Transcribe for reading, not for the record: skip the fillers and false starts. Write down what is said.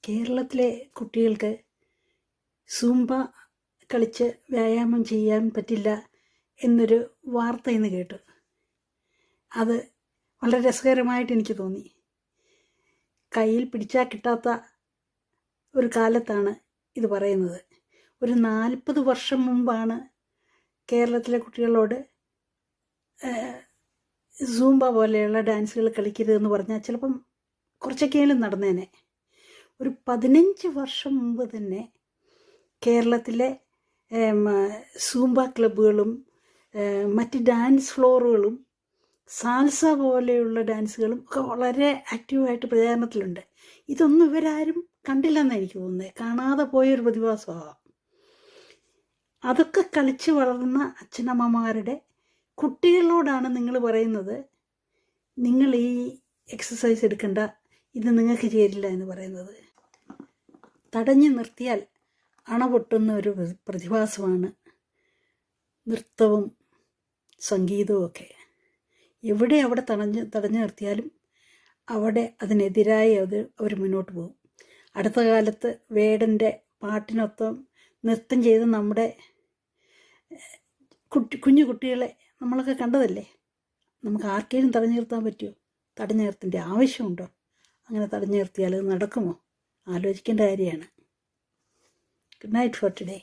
കേരളത്തിലെ കുട്ടികൾക്ക് സൂംബ കളിച്ച് വ്യായാമം ചെയ്യാൻ പറ്റില്ല എന്നൊരു വാർത്ത ഇന്ന് കേട്ടു. അത് വളരെ രസകരമായിട്ട് എനിക്ക് തോന്നി. കയ്യിൽ പിടിച്ചാൽ കിട്ടാത്ത ഒരു കാലത്താണ് ഇത് പറയുന്നത്. ഒരു 40 വർഷം മുമ്പാണ് കേരളത്തിലെ കുട്ടികളോട് സൂംബ പോലെയുള്ള ഡാൻസുകൾ കളിക്കരുതെന്ന് പറഞ്ഞാൽ ചിലപ്പം കുറച്ചൊക്കെയാലും നടന്നേനെ. ഒരു 15 വർഷം മുമ്പ് തന്നെ കേരളത്തിലെ സൂംബ ക്ലബ്ബുകളും മറ്റ് ഡാൻസ് ഫ്ലോറുകളും സാൽസ പോലെയുള്ള ഡാൻസുകളും ഒക്കെ വളരെ ആക്റ്റീവായിട്ട് പ്രചാരണത്തിലുണ്ട്. ഇതൊന്നും ഇവരാരും കണ്ടില്ലെന്നാണ് എനിക്ക് തോന്നുന്നത്. കാണാതെ പോയൊരു പ്രതിഭാസമാകാം. അതൊക്കെ കളിച്ച് വളർന്ന അച്ഛനമ്മമാരുടെ കുട്ടികളോടാണ് നിങ്ങൾ പറയുന്നത്, നിങ്ങൾ ഈ എക്സസൈസ് എടുക്കണ്ട, ഇത് നിങ്ങൾക്ക് ചേരില്ല എന്ന് പറയുന്നത്. തടഞ്ഞു നിർത്തിയാൽ അണപൊട്ടുന്ന ഒരു പ്രതിഭാസമാണ് നൃത്തവും സംഗീതവും ഒക്കെ. എവിടെ അവിടെ തടഞ്ഞു നിർത്തിയാലും അവിടെ അതിനെതിരായി അവർ മുന്നോട്ട് പോകും. അടുത്ത കാലത്ത് വേടൻ്റെ പാട്ടിനൊപ്പം നൃത്തം ചെയ്ത് നമ്മുടെ കുഞ്ഞു കുട്ടികളെ നമ്മളൊക്കെ കണ്ടതല്ലേ. നമുക്ക് ആർക്കെങ്കിലും തടഞ്ഞു നിർത്താൻ പറ്റുമോ? തടഞ്ഞു നിർത്തേണ്ട ആവശ്യമുണ്ടോ? അങ്ങനെ തടഞ്ഞു നിർത്തിയാൽ അത് നടക്കുമോ? ആലോചിക്കേണ്ട കാര്യമാണ്. Good night for today.